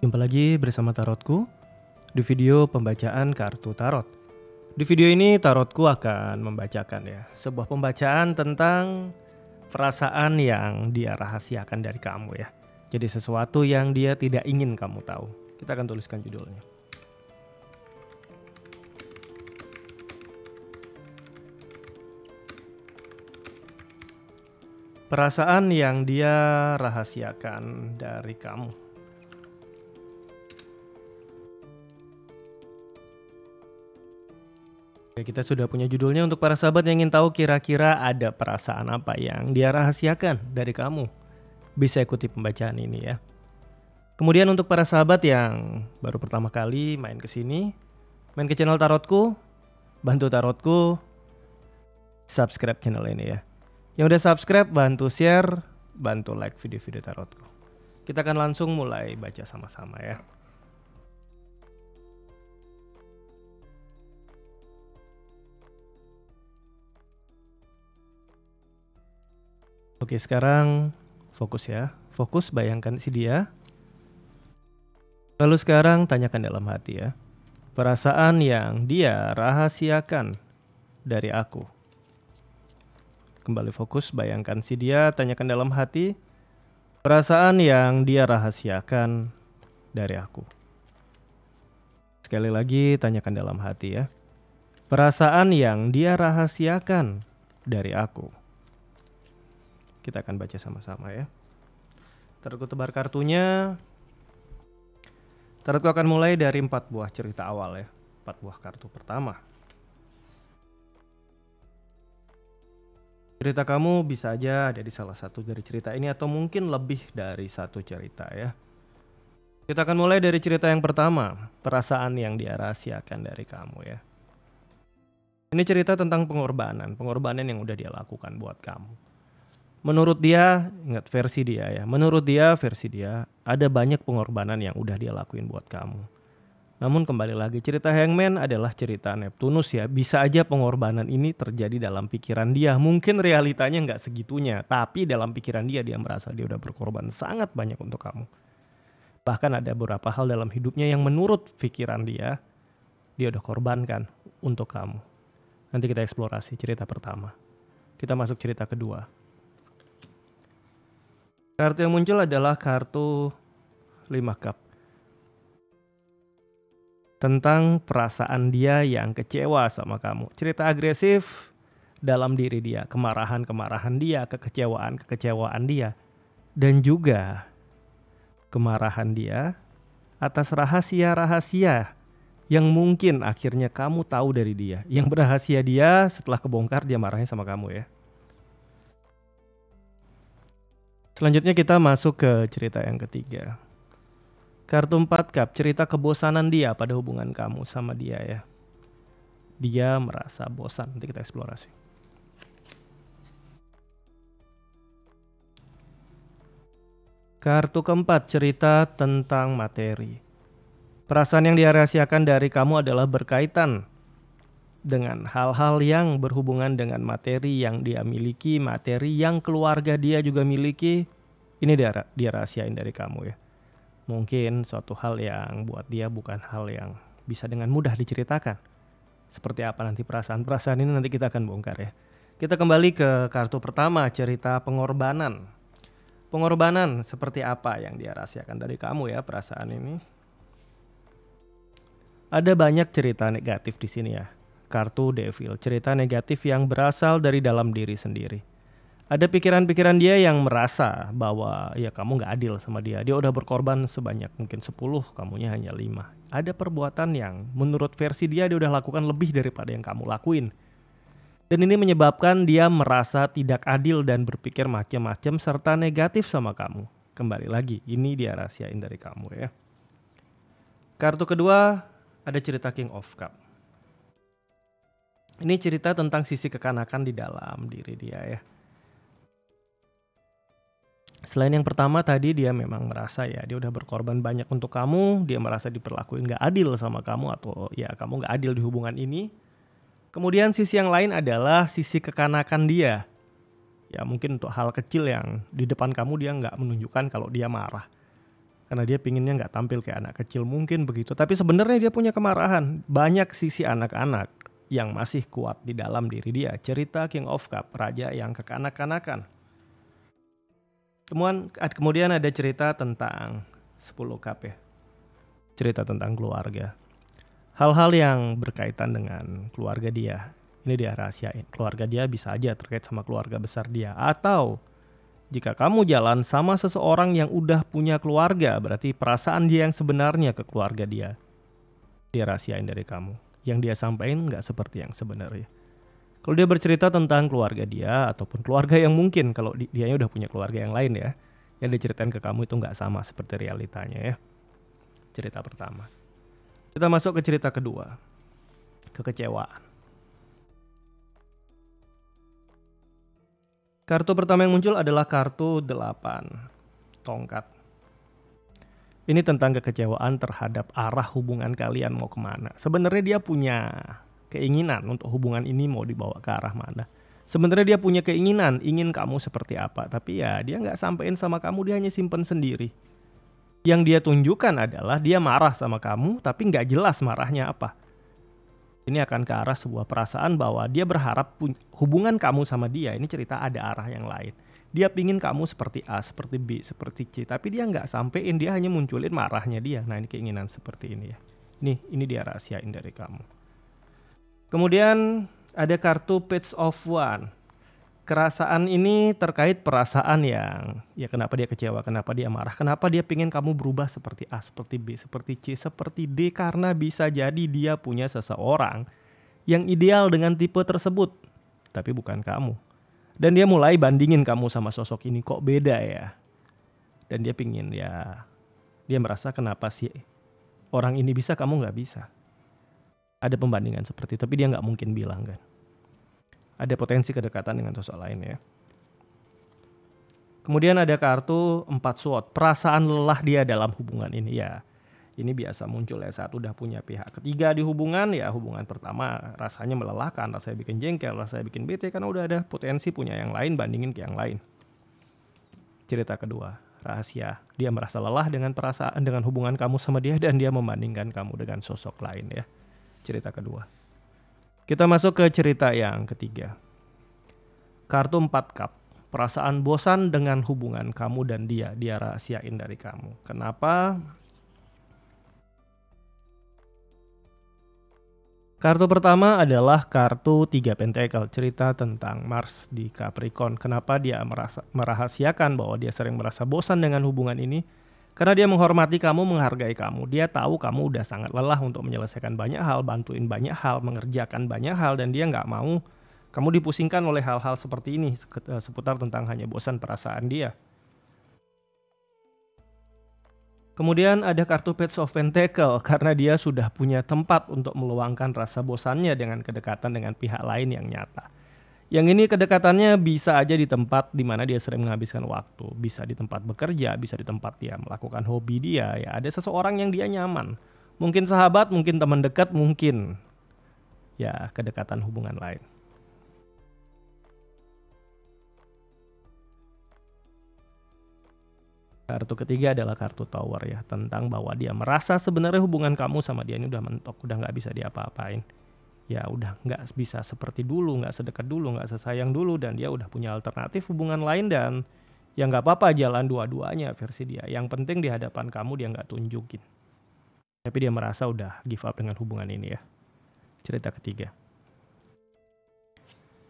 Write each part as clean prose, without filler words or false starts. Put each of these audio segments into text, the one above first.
Jumpa lagi bersama Tarotku di video pembacaan kartu tarot. Di video ini tarotku akan membacakan sebuah pembacaan tentang perasaan yang dia rahasiakan dari kamu ya. Jadi sesuatu yang dia tidak ingin kamu tahu. Kita akan tuliskan judulnya. Perasaan yang dia rahasiakan dari kamu. Oke, kita sudah punya judulnya. Untuk para sahabat yang ingin tahu kira-kira ada perasaan apa yang dia rahasiakan dari kamu, bisa ikuti pembacaan ini ya. Kemudian untuk para sahabat yang baru pertama kali main ke sini, main ke channel tarotku, bantu tarotku subscribe channel ini ya. Yang udah subscribe bantu share, bantu like video-video tarotku. Kita akan langsung mulai baca sama-sama ya. Oke, sekarang fokus ya. Fokus, bayangkan si dia. Lalu sekarang tanyakan dalam hati ya. Perasaan yang dia rahasiakan dari aku. Kembali fokus, bayangkan si dia, tanyakan dalam hati. Perasaan yang dia rahasiakan dari aku. Sekali lagi tanyakan dalam hati ya. Perasaan yang dia rahasiakan dari aku. Kita akan baca sama-sama ya. Tarotku tebar kartunya. Tarotku akan mulai dari 4 buah cerita awal ya. 4 buah kartu pertama. Cerita kamu bisa aja ada di salah satu dari cerita ini atau mungkin lebih dari satu cerita ya. Kita akan mulai dari cerita yang pertama. Perasaan yang dia rahasiakan dari kamu ya. Ini cerita tentang pengorbanan. Pengorbanan yang udah dia lakukan buat kamu. Menurut dia, ingat versi dia ya. Menurut dia, versi dia, ada banyak pengorbanan yang udah dia lakuin buat kamu. Namun kembali lagi, cerita Hangman adalah cerita Neptunus ya. Bisa aja pengorbanan ini terjadi dalam pikiran dia. Mungkin realitanya nggak segitunya. Tapi dalam pikiran dia, dia merasa dia udah berkorban sangat banyak untuk kamu. Bahkan ada beberapa hal dalam hidupnya yang menurut pikiran dia udah korbankan untuk kamu. Nanti kita eksplorasi cerita pertama. Kita masuk cerita kedua. Kartu yang muncul adalah kartu 5 cup. Tentang perasaan dia yang kecewa sama kamu. Cerita agresif dalam diri dia. Kemarahan-kemarahan dia, kekecewaan dia. Dan juga kemarahan dia atas rahasia-rahasia yang mungkin akhirnya kamu tahu dari dia. Yang berhasia dia setelah kebongkar dia marahnya sama kamu ya. Selanjutnya kita masuk ke cerita yang ketiga. Kartu 4 cup, cerita kebosanan dia pada hubungan kamu sama dia ya. Dia merasa bosan, nanti kita eksplorasi. Kartu keempat, cerita tentang materi. Perasaan yang dia rahasiakan dari kamu adalah berkaitan dengan hal-hal yang berhubungan dengan materi yang dia miliki, materi yang keluarga dia juga miliki. Ini dia rahasiain dari kamu ya. Mungkin suatu hal yang buat dia bukan hal yang bisa dengan mudah diceritakan. Seperti apa nanti perasaan-perasaan ini nanti kita akan bongkar ya. Kita kembali ke kartu pertama, cerita pengorbanan. Pengorbanan seperti apa yang dia rahasiakan dari kamu ya, perasaan ini. Ada banyak cerita negatif di sini ya. Kartu Devil, cerita negatif yang berasal dari dalam diri sendiri. Ada pikiran-pikiran dia yang merasa bahwa ya kamu gak adil sama dia. Dia udah berkorban sebanyak mungkin 10, kamunya hanya 5. Ada perbuatan yang menurut versi dia udah lakukan lebih daripada yang kamu lakuin. Dan ini menyebabkan dia merasa tidak adil dan berpikir macam-macam serta negatif sama kamu. Kembali lagi, ini dia rahasiain dari kamu ya. Kartu kedua ada cerita King of Cup. Ini cerita tentang sisi kekanakan di dalam diri dia ya. Selain yang pertama tadi dia memang merasa ya dia udah berkorban banyak untuk kamu. Dia merasa diperlakuin gak adil sama kamu atau ya kamu gak adil di hubungan ini. Kemudian sisi yang lain adalah sisi kekanakan dia. Ya mungkin untuk hal kecil yang di depan kamu dia gak menunjukkan kalau dia marah. Karena dia pinginnya nggak tampil kayak anak kecil, mungkin begitu. Tapi sebenarnya dia punya kemarahan. Banyak sisi anak-anak yang masih kuat di dalam diri dia. Cerita King of Cup, raja yang kekanak-kanakan. Kemudian ada cerita tentang 10 cup ya. Cerita tentang keluarga. Hal-hal yang berkaitan dengan keluarga dia. Ini dia rahasiain. Keluarga dia bisa aja terkait sama keluarga besar dia. Atau jika kamu jalan sama seseorang yang udah punya keluarga, berarti perasaan dia yang sebenarnya ke keluarga dia. Dia rahasiain dari kamu. Yang dia sampaikan nggak seperti yang sebenarnya. Kalau dia bercerita tentang keluarga dia, ataupun keluarga yang mungkin, kalau dia udah punya keluarga yang lain ya, yang diceritain ke kamu itu nggak sama seperti realitanya ya. Cerita pertama. Kita masuk ke cerita kedua. Kekecewaan. Kartu pertama yang muncul adalah kartu 8 tongkat. Ini tentang kekecewaan terhadap arah hubungan kalian mau kemana. Sebenarnya dia punya keinginan untuk hubungan ini mau dibawa ke arah mana. Sebenarnya dia punya keinginan, ingin kamu seperti apa. Tapi ya dia nggak sampein sama kamu, dia hanya simpen sendiri. Yang dia tunjukkan adalah dia marah sama kamu, tapi nggak jelas marahnya apa. Ini akan ke arah sebuah perasaan bahwa dia berharap hubungan kamu sama dia ini cerita ada arah yang lain. Dia pingin kamu seperti A, seperti B, seperti C. Tapi dia nggak sampein, dia hanya munculin marahnya dia. Nah ini keinginan seperti ini ya. Ini dia rahasiain dari kamu. Kemudian ada kartu Page of Wands. Kerasaan ini terkait perasaan yang, ya kenapa dia kecewa, kenapa dia marah, kenapa dia pingin kamu berubah seperti A, seperti B, seperti C, seperti D. Karena bisa jadi dia punya seseorang yang ideal dengan tipe tersebut, tapi bukan kamu. Dan dia mulai bandingin kamu sama sosok ini, kok beda ya. Dan dia pingin ya, dia merasa kenapa sih orang ini bisa, kamu nggak bisa. Ada pembandingan seperti itu, tapi dia nggak mungkin bilang kan. Ada potensi kedekatan dengan sosok lain ya. Kemudian ada kartu 4 sword. Perasaan lelah dia dalam hubungan ini ya. Ini biasa muncul ya saat udah punya pihak ketiga di hubungan ya. Hubungan pertama rasanya melelahkan, rasanya bikin jengkel, rasanya bikin bete karena udah ada potensi punya yang lain bandingin ke yang lain. Cerita kedua, rahasia. Dia merasa lelah dengan perasaan, dengan hubungan kamu sama dia dan dia membandingkan kamu dengan sosok lain ya. Cerita kedua. Kita masuk ke cerita yang ketiga. Kartu 4 cup. Perasaan bosan dengan hubungan kamu dan dia rahasiain dari kamu. Kenapa? Kartu pertama adalah kartu 3 pentacle. Cerita tentang Mars di Capricorn. Kenapa dia merahasiakan bahwa dia sering merasa bosan dengan hubungan ini? Karena dia menghormati kamu, menghargai kamu. Dia tahu kamu udah sangat lelah untuk menyelesaikan banyak hal, bantuin banyak hal, mengerjakan banyak hal. Dan dia nggak mau kamu dipusingkan oleh hal-hal seperti ini, seputar tentang hanya bosan perasaan dia. Kemudian ada kartu Page of Pentacle, karena dia sudah punya tempat untuk meluangkan rasa bosannya dengan kedekatan dengan pihak lain yang nyata. Yang ini kedekatannya bisa aja di tempat di mana dia sering menghabiskan waktu. Bisa di tempat bekerja, bisa di tempat dia melakukan hobi dia. Ya, ada seseorang yang dia nyaman. Mungkin sahabat, mungkin teman dekat, mungkin ya kedekatan hubungan lain. Kartu ketiga adalah kartu Tower ya. Tentang bahwa dia merasa sebenarnya hubungan kamu sama dia ini udah mentok. Udah gak bisa diapa-apain. Ya udah nggak bisa seperti dulu, nggak sedekat dulu, nggak sesayang dulu. Dan dia udah punya alternatif hubungan lain dan ya nggak apa-apa jalan dua-duanya versi dia. Yang penting di hadapan kamu dia nggak tunjukin. Tapi dia merasa udah give up dengan hubungan ini ya. Cerita ketiga.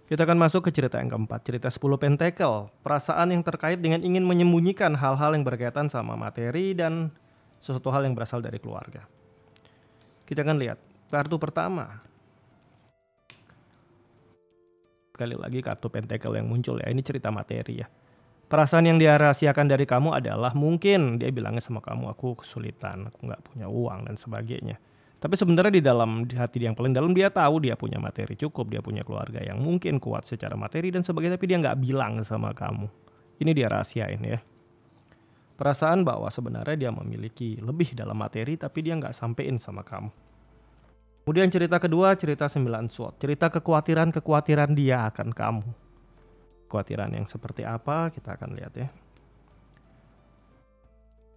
Kita akan masuk ke cerita yang keempat. Cerita 10 pentacle. Perasaan yang terkait dengan ingin menyembunyikan hal-hal yang berkaitan sama materi dan sesuatu hal yang berasal dari keluarga. Kita akan lihat kartu pertama. Sekali lagi kartu pentacle yang muncul ya, ini cerita materi ya. Perasaan yang dia rahasiakan dari kamu adalah mungkin dia bilangnya sama kamu, aku kesulitan, aku gak punya uang dan sebagainya. Tapi sebenarnya di dalam hati dia yang paling dalam dia tahu dia punya materi cukup, dia punya keluarga yang mungkin kuat secara materi dan sebagainya, tapi dia gak bilang sama kamu. Ini dia rahasiain ya. Perasaan bahwa sebenarnya dia memiliki lebih dalam materi tapi dia gak sampein sama kamu. Kemudian cerita kedua, cerita 9 sword. Cerita kekhawatiran dia akan kamu. Kekhawatiran yang seperti apa, kita akan lihat ya.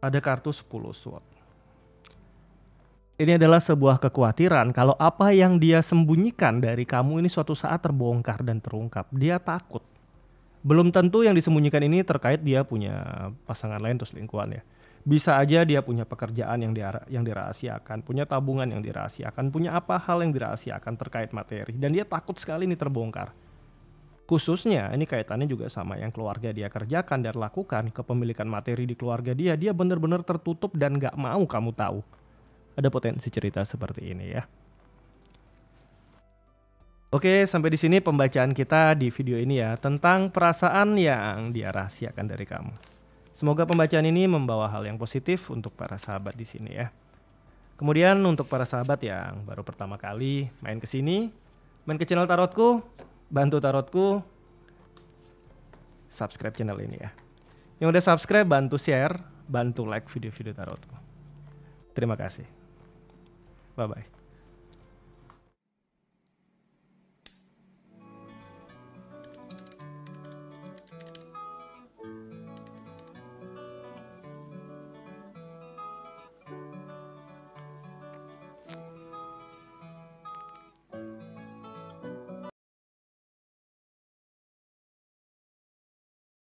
Ada kartu 10 sword. Ini adalah sebuah kekhawatiran kalau apa yang dia sembunyikan dari kamu ini suatu saat terbongkar dan terungkap. Dia takut. Belum tentu yang disembunyikan ini terkait dia punya pasangan lain atau selingkuhan ya. Bisa aja dia punya pekerjaan yang dirahasiakan, punya tabungan yang dirahasiakan, punya apa hal yang dirahasiakan terkait materi. Dan dia takut sekali ini terbongkar. Khususnya ini kaitannya juga sama yang keluarga dia kerjakan dan lakukan, kepemilikan materi di keluarga dia benar-benar tertutup dan gak mau kamu tahu. Ada potensi cerita seperti ini ya. Oke, sampai di sini pembacaan kita di video ini ya, tentang perasaan yang dia rahasiakan dari kamu. Semoga pembacaan ini membawa hal yang positif untuk para sahabat di sini ya. Kemudian untuk para sahabat yang baru pertama kali main ke sini, main ke channel tarotku, bantu tarotku subscribe channel ini ya. Yang udah subscribe bantu share, bantu like video-video tarotku. Terima kasih. Bye bye.